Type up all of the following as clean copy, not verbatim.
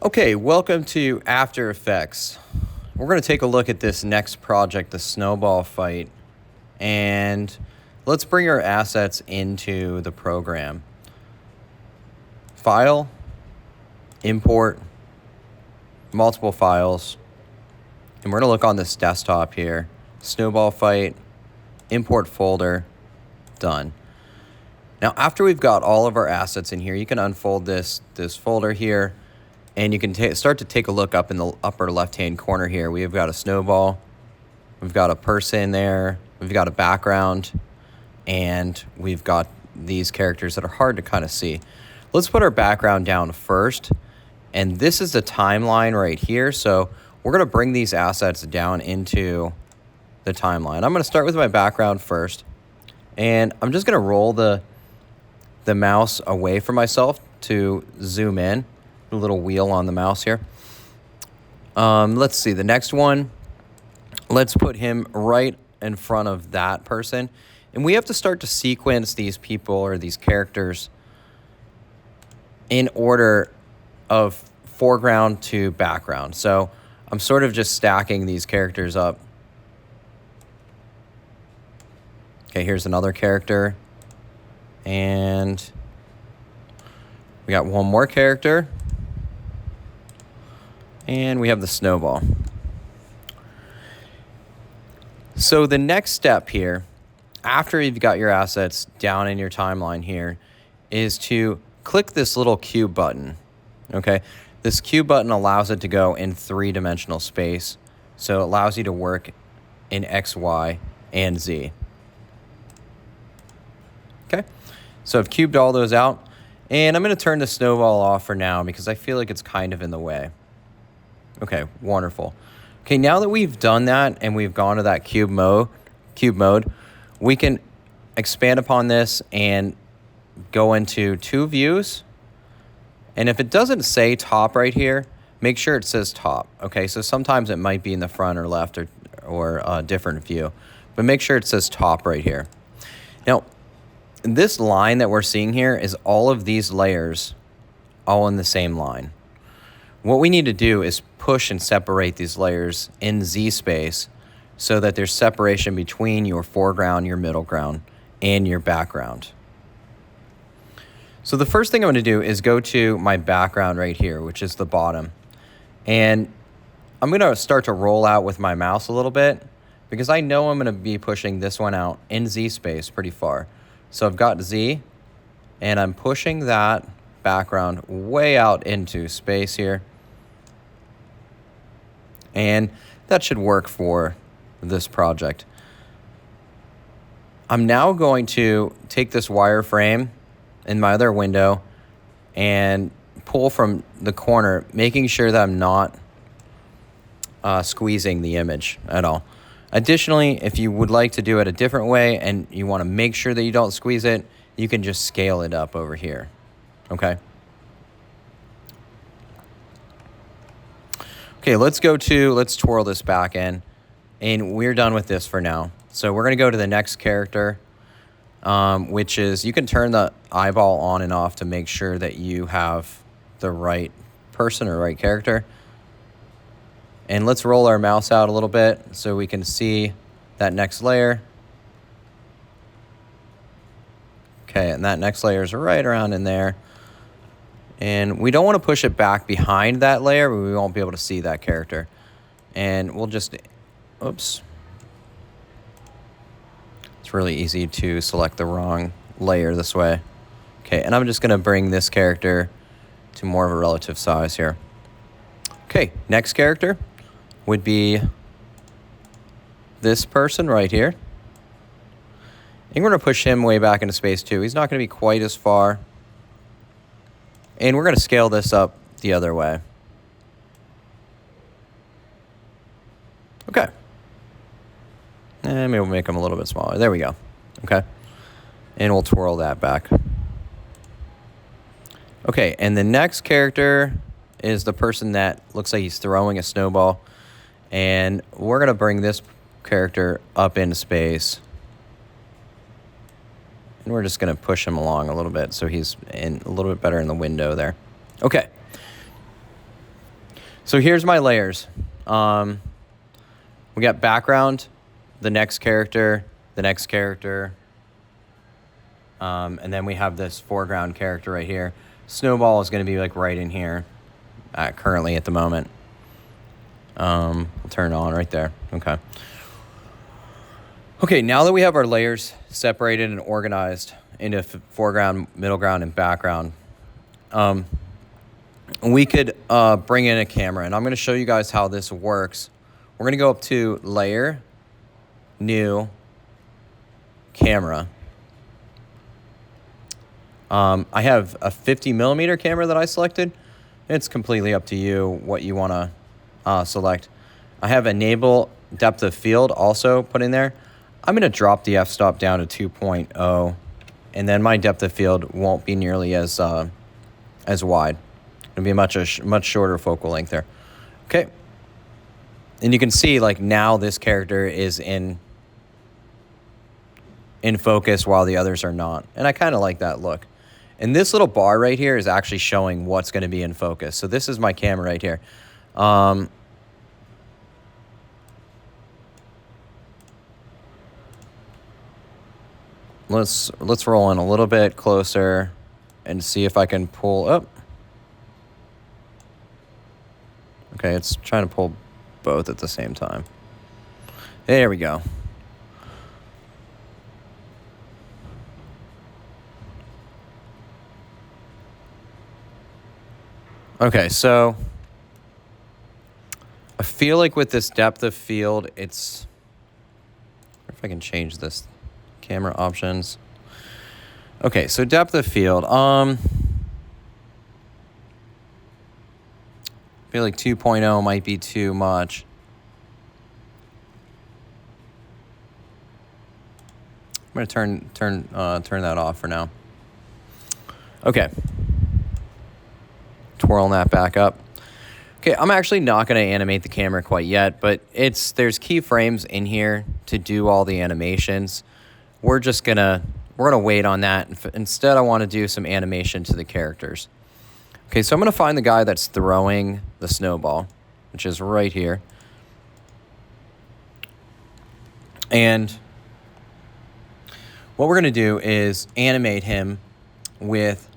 Okay, welcome to After Effects. We're going to take a look at this next project, the Snowball fight, and let's bring our assets into the program. File, import, multiple files, and we're going to look on this desktop here. Snowball fight, import folder, done. Now, after we've got all of our assets in here, you can unfold this folder here. And you can start to take a look up in the upper left-hand corner here. We've got a snowball, we've got a person there, we've got a background, and we've got these characters that are hard to kind of see. Let's put our background down first, and this is the timeline right here. So we're going to bring these assets down into the timeline. I'm going to start with my background first, and I'm just going to roll the mouse away from myself to zoom in. A little wheel on the mouse here. Let's see, the next one, let's put him right in front of that person. And we have to start to sequence these people or these characters in order of foreground to background. So I'm sort of just stacking these characters up. Okay, here's another character. And we got one more character. And we have the snowball. So the next step here, after you've got your assets down in your timeline here, is to click this little cube button, okay? This cube button allows it to go in three-dimensional space, so it allows you to work in X, Y, and Z. Okay, so I've cubed all those out, and I'm going to turn the snowball off for now because I feel like it's kind of in the way. Okay, wonderful. Okay, now that we've done that and we've gone to that cube mode, we can expand upon this and go into two views. And if it doesn't say top right here, make sure it says top. Okay, so sometimes it might be in the front or left or a different view, but make sure it says top right here. Now, this line that we're seeing here is all of these layers all in the same line. What we need to do is push and separate these layers in Z space so that there's separation between your foreground, your middle ground, and your background. So the first thing I'm going to do is go to my background right here, which is the bottom. And I'm going to start to roll out with my mouse a little bit because I know I'm going to be pushing this one out in Z space pretty far. So I've got Z, and I'm pushing that background way out into space here. And that should work for this project. I'm now going to take this wireframe in my other window and pull from the corner, making sure that I'm not squeezing the image at all. Additionally, if you would like to do it a different way and you want to make sure that you don't squeeze it, you can just scale it up over here, okay? Okay, let's twirl this back in, and we're done with this for now. So we're gonna go to the next character, which is, you can turn the eyeball on and off to make sure that you have the right person or right character. And let's roll our mouse out a little bit so we can see that next layer. Okay, and that next layer is right around in there. And we don't want to push it back behind that layer, but we won't be able to see that character. And we'll just, oops. It's really easy to select the wrong layer this way. Okay, and I'm just going to bring this character to more of a relative size here. Okay, next character would be this person right here. And we're going to push him way back into space too. He's not going to be quite as far. And we're going to scale this up the other way. Okay. And maybe we'll make them a little bit smaller. There we go. Okay. And we'll twirl that back. Okay, and the next character is the person that looks like he's throwing a snowball. And we're going to bring this character up into space. And we're just going to push him along a little bit so he's in a little bit better in the window there. Okay. So here's my layers. We got background, the next character, and then we have this foreground character right here. Snowball is going to be like right in here currently at the moment. We'll turn it on right there. Okay. Okay, now that we have our layers separated and organized into foreground, middle ground, and background, we could bring in a camera. And I'm going to show you guys how this works. We're going to go up to Layer, New, Camera. I have a 50 millimeter camera that I selected. It's completely up to you what you want to select. I have Enable Depth of Field also put in there. I'm going to drop the f-stop down to 2.0, and then my depth of field won't be nearly as wide. It'll be a much shorter focal length there. Okay. And you can see, like, now this character is in focus while the others are not. And I kind of like that look. And this little bar right here is actually showing what's going to be in focus. So this is my camera right here. Let's roll in a little bit closer and see if I can pull up. Okay, it's trying to pull both at the same time. There we go. Okay, so I feel like with this depth of field, it's... I wonder if I can change this camera options. Okay, so depth of field. I feel like 2.0 might be too much. I'm gonna turn that off for now. Okay. Twirling that back up. Okay, I'm actually not going to animate the camera quite yet, but there's keyframes in here to do all the animations. We're gonna wait on that. Instead, I want to do some animation to the characters. Okay, so I'm going to find the guy that's throwing the snowball, which is right here. And what we're going to do is animate him with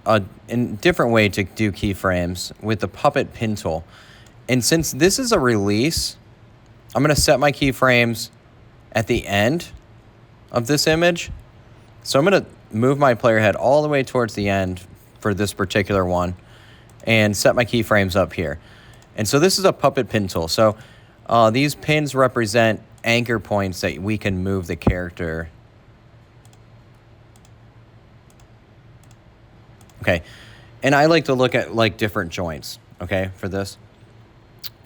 a different way to do keyframes with the puppet pin tool. And since this is a release, I'm going to set my keyframes at the end of this image. So I'm going to move my player head all the way towards the end for this particular one and set my keyframes up here. And so this is a puppet pin tool. So these pins represent anchor points that we can move the character. Okay, and I like to look at like different joints, okay, for this.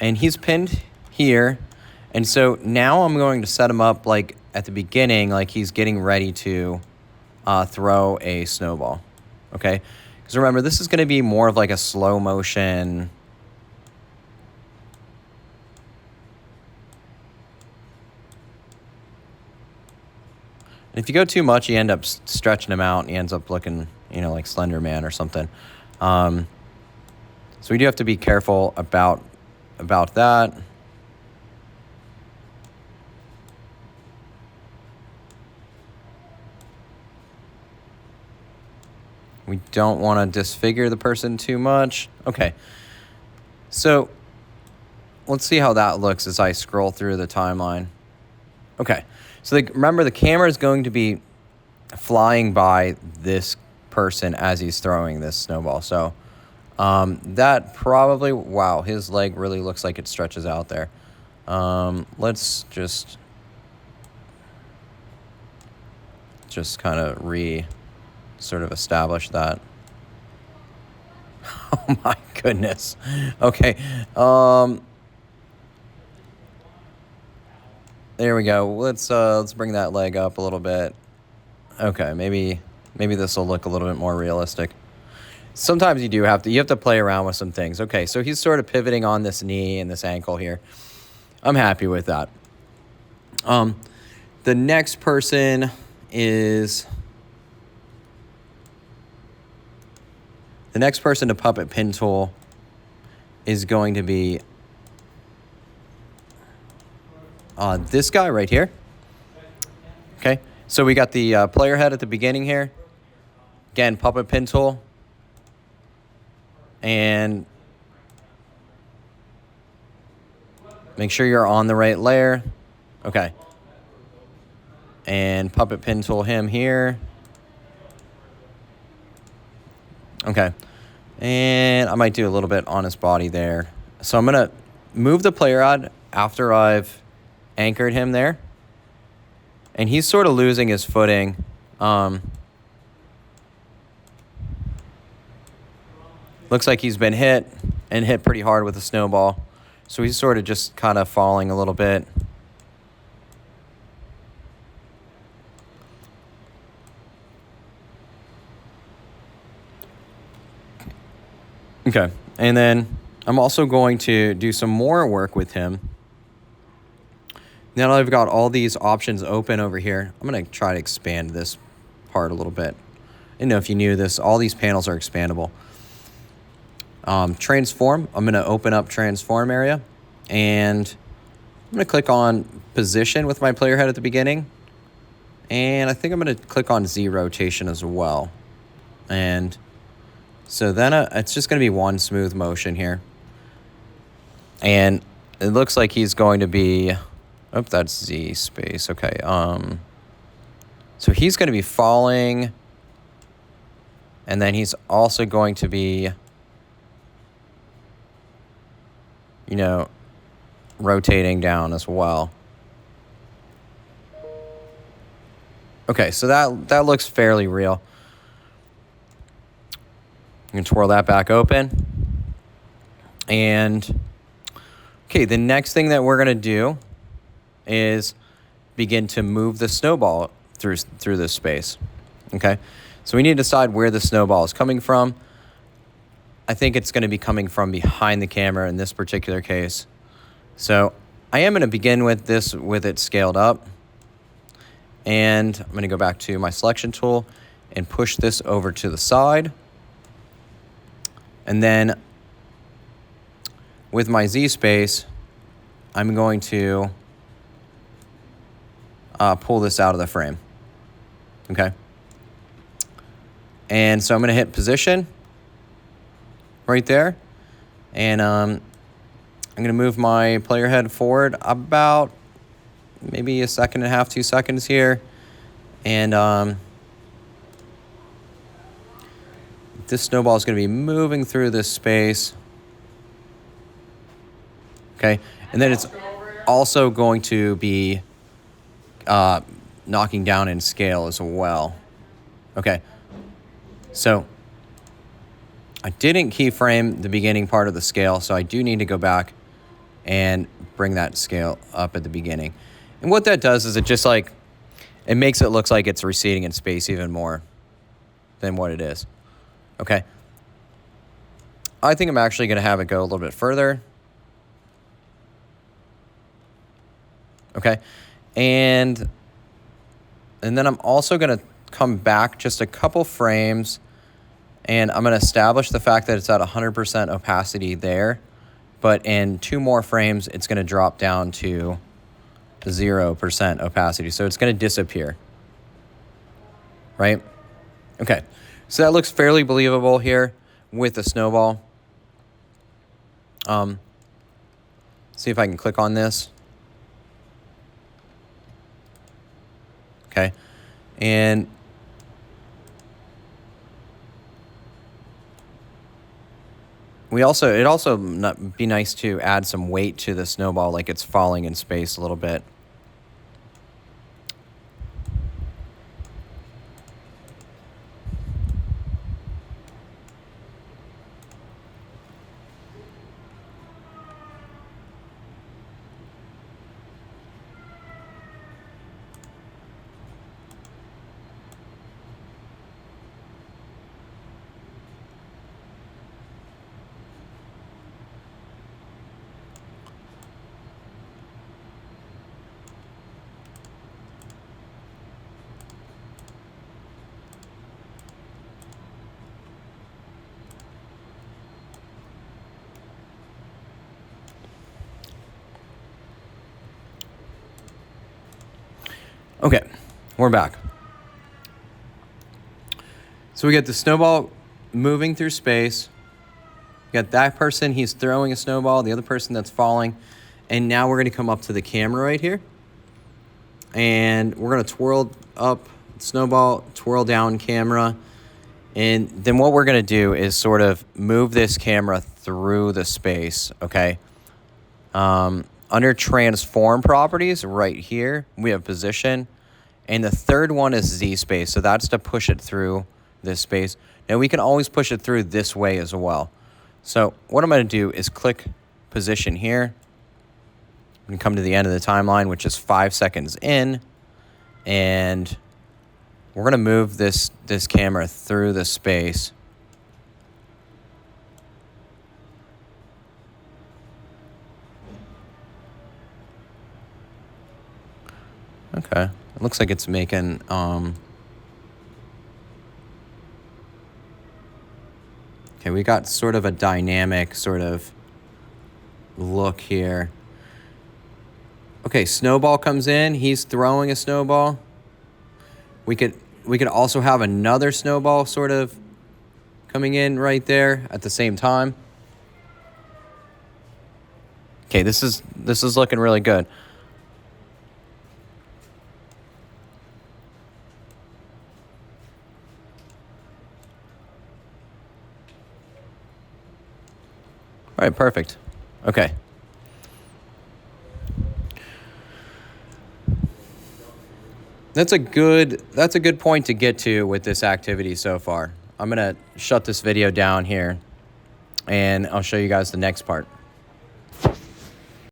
And he's pinned here, and so now I'm going to set him up like at the beginning, like he's getting ready to throw a snowball, okay? Because remember, this is going to be more of like a slow motion. And if you go too much, you end up stretching him out, and he ends up looking, you know, like Slender Man or something. So we do have to be careful about that. We don't want to disfigure the person too much. Okay. So let's see how that looks as I scroll through the timeline. Okay. So remember, the camera is going to be flying by this person as he's throwing this snowball. So that probably, wow, his leg really looks like it stretches out there. Let's just kind of sort of establish that. Oh my goodness. Okay. There we go. Let's bring that leg up a little bit. Okay, maybe this will look a little bit more realistic. Sometimes you have to play around with some things. Okay, so he's sort of pivoting on this knee and this ankle here. I'm happy with that. The next person is to puppet pin tool is going to be this guy right here. Okay, so we got the player head at the beginning here. Again, puppet pin tool. And make sure you're on the right layer. Okay. And puppet pin tool him here. Okay. And I might do a little bit on his body there. So I'm going to move the player rod after I've anchored him there. And he's sort of losing his footing. Looks like he's been hit and hit pretty hard with a snowball. So he's sort of just kind of falling a little bit. Okay, and then I'm also going to do some more work with him. Now that I've got all these options open over here, I'm going to try to expand this part a little bit. I didn't know if you knew this. All these panels are expandable. Transform. I'm going to open up transform area. And I'm going to click on position with my player head at the beginning. And I think I'm going to click on Z rotation as well. And so then it's just going to be one smooth motion here. And it looks like he's going to be... Oh, that's Z space. Okay. So he's going to be falling. And then he's also going to be, you know, rotating down as well. Okay, so that looks fairly real. You can twirl that back open. And, okay, the next thing that we're going to do is begin to move the snowball through this space. Okay, so we need to decide where the snowball is coming from. I think it's going to be coming from behind the camera in this particular case. So I am going to begin with this with it scaled up. And I'm going to go back to my selection tool and push this over to the side. And then with my Z space, I'm going to pull this out of the frame. Okay. And so I'm going to hit position right there. And I'm going to move my player head forward about maybe 1.5 seconds, 2 seconds here. And this snowball is going to be moving through this space. Okay. And then it's also going to be knocking down in scale as well. Okay. So I didn't keyframe the beginning part of the scale, so I do need to go back and bring that scale up at the beginning. And what that does is it just like, it makes it look like it's receding in space even more than what it is. Okay. I think I'm actually going to have it go a little bit further. Okay. And then I'm also going to come back just a couple frames, and I'm going to establish the fact that it's at 100% opacity there. But in 2 more frames, it's going to drop down to 0% opacity. So it's going to disappear. Right? Okay. So that looks fairly believable here with the snowball. See if I can click on this. Okay. And it'd also be nice to add some weight to the snowball, like it's falling in space a little bit. Okay, we're back. So we get the snowball moving through space. We got that person, he's throwing a snowball, the other person that's falling. And now we're going to come up to the camera right here. And we're going to twirl up snowball, twirl down camera. And then what we're going to do is sort of move this camera through the space, okay? Under transform properties right here, we have position. And the third one is Z space. So that's to push it through this space. Now we can always push it through this way as well. So what I'm going to do is click position here. We can come to the end of the timeline, which is 5 seconds in. And we're going to move this camera through the space. Okay, it looks like it's making, okay, we got sort of a dynamic sort of look here. Okay, snowball comes in, he's throwing a snowball. We could also have another snowball sort of coming in right there at the same time. Okay, this is looking really good. All right, perfect. Okay. That's a good point to get to with this activity so far. I'm going to shut this video down here, and I'll show you guys the next part.